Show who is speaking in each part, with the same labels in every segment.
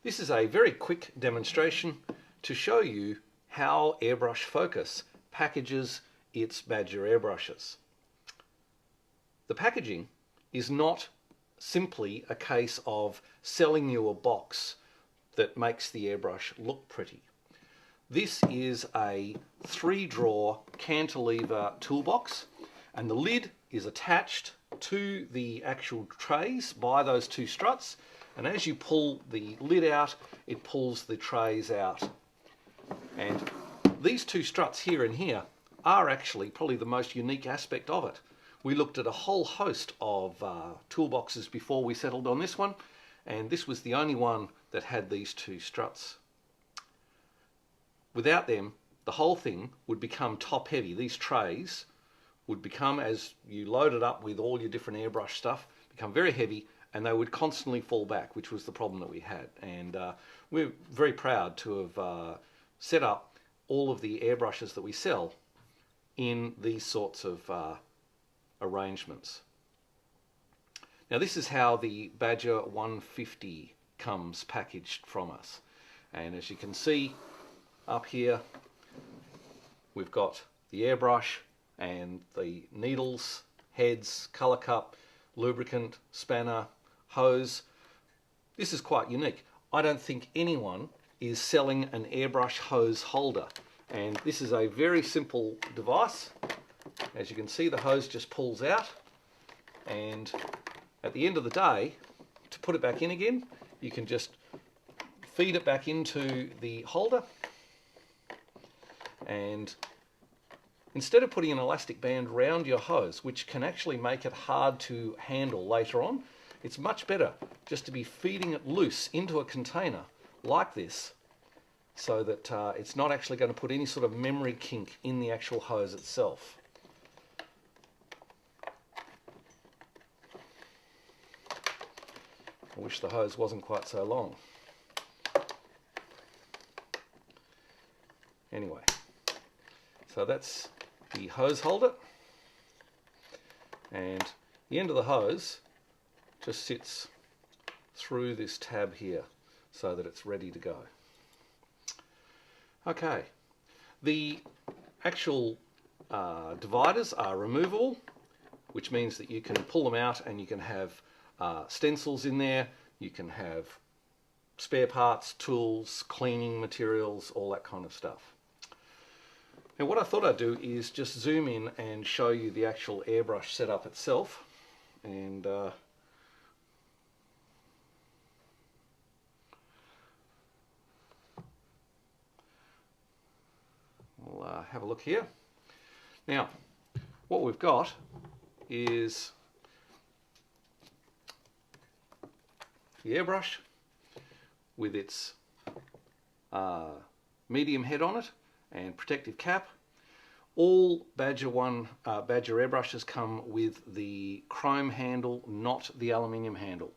Speaker 1: This is a very quick demonstration to show you how Airbrush Focus packages its Badger airbrushes. The packaging is not simply a case of selling you a box that makes the airbrush look pretty. This is a 3-drawer cantilever toolbox, and the lid is attached to the actual trays by those 2 struts, and as you pull the lid out, it pulls the trays out. And these 2 struts here and here are actually probably the most unique aspect of it. We looked at a whole host of toolboxes before we settled on this one, and this was the only one that had these 2 struts. Without them, the whole thing would become top heavy. These trays would become, as you load it up with all your different airbrush stuff, become very heavy, and they would constantly fall back, which was the problem that we had. And we're very proud to have set up all of the airbrushes that we sell in these sorts of arrangements. Now this is how the Badger 150 comes packaged from us, and as you can see up here we've got the airbrush and the needles, heads, colour cup, lubricant, spanner, hose. This is quite unique. I don't think anyone is selling an airbrush hose holder, and this is a very simple device. As you can see, the hose just pulls out, and at the end of the day, to put it back in again, you can just feed it back into the holder, and instead of putting an elastic band around your hose, which can actually make it hard to handle later on, it's much better just to be feeding it loose into a container like this, so that it's not actually going to put any sort of memory kink in the actual hose itself. I wish the hose wasn't quite so long. Anyway, so that's the hose holder, and the end of the hose just sits through this tab here so that it's ready to go. Okay, the actual dividers are removable, which means that you can pull them out and you can have stencils in there, you can have spare parts, tools, cleaning materials, all that kind of stuff. Now what I thought I'd do is just zoom in and show you the actual airbrush setup itself, and we'll have a look here. Now what we've got is the airbrush with its medium head on it and protective cap. All Badger airbrushes come with the chrome handle, not the aluminium handle.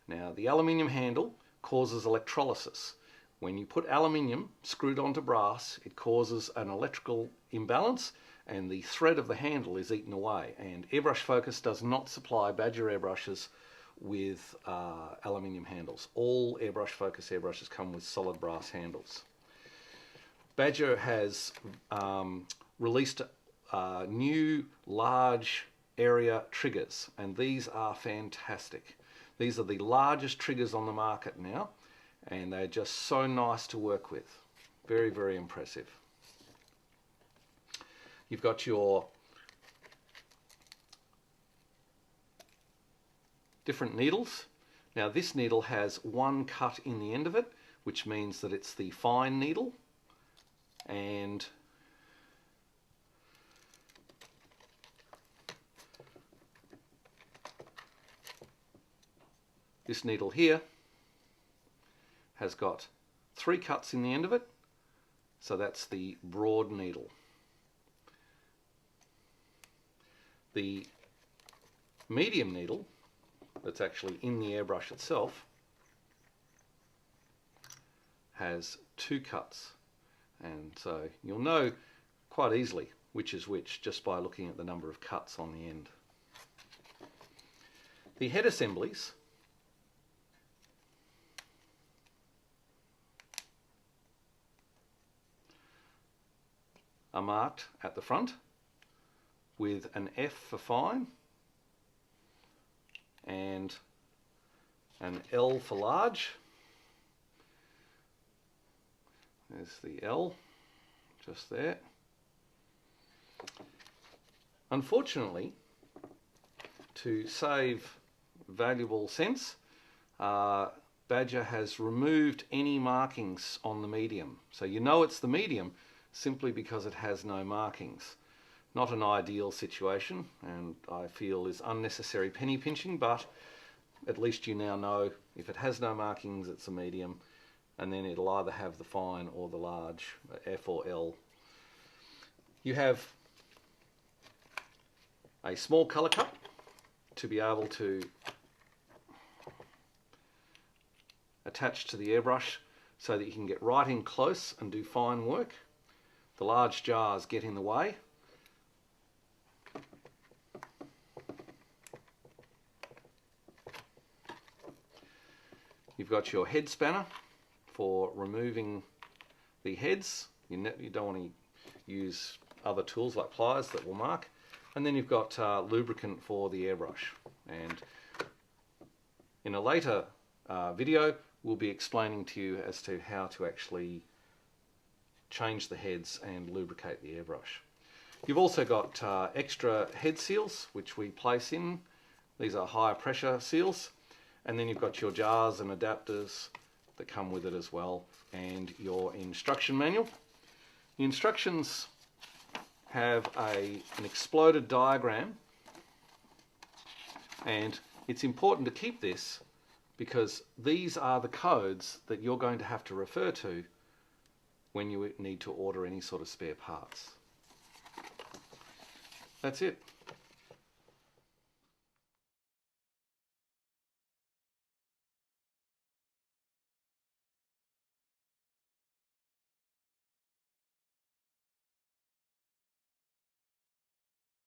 Speaker 1: Now the aluminium handle causes electrolysis. When you put aluminium screwed onto brass, it causes an electrical imbalance and the thread of the handle is eaten away, and Airbrush Focus does not supply Badger airbrushes with aluminium handles. All Airbrush Focus airbrushes come with solid brass handles. Badger has released new large area triggers, and these are fantastic. These are the largest triggers on the market now, and they're just so nice to work with. Very, very impressive. You've got your different needles. Now this needle has 1 cut in the end of it, which means that it's the fine needle, and this needle here has got 3 cuts in the end of it, so that's the broad needle. The medium needle that's actually in the airbrush itself has 2 cuts, and so you'll know quite easily which is which just by looking at the number of cuts on the end. The head assemblies are marked at the front with an F for fine and an L for large. There's the L, just there. Unfortunately, to save valuable cents, Badger has removed any markings on the medium. So you know it's the medium simply because it has no markings. Not an ideal situation, and I feel is unnecessary penny pinching, but at least you now know if it has no markings, it's a medium, and then it'll either have the fine or the large, F or L. You have a small colour cup to be able to attach to the airbrush so that you can get right in close and do fine work. The large jars get in the way. You've got your head spanner for removing the heads. You don't want to use other tools like pliers that will mark. And then you've got lubricant for the airbrush. And in a later video, we'll be explaining to you as to how to actually change the heads and lubricate the airbrush. You've also got extra head seals, which we place in. These are higher pressure seals. And then you've got your jars and adapters that come with it as well, and your instruction manual. The instructions have an exploded diagram, and it's important to keep this because these are the codes that you're going to have to refer to when you need to order any sort of spare parts. That's it.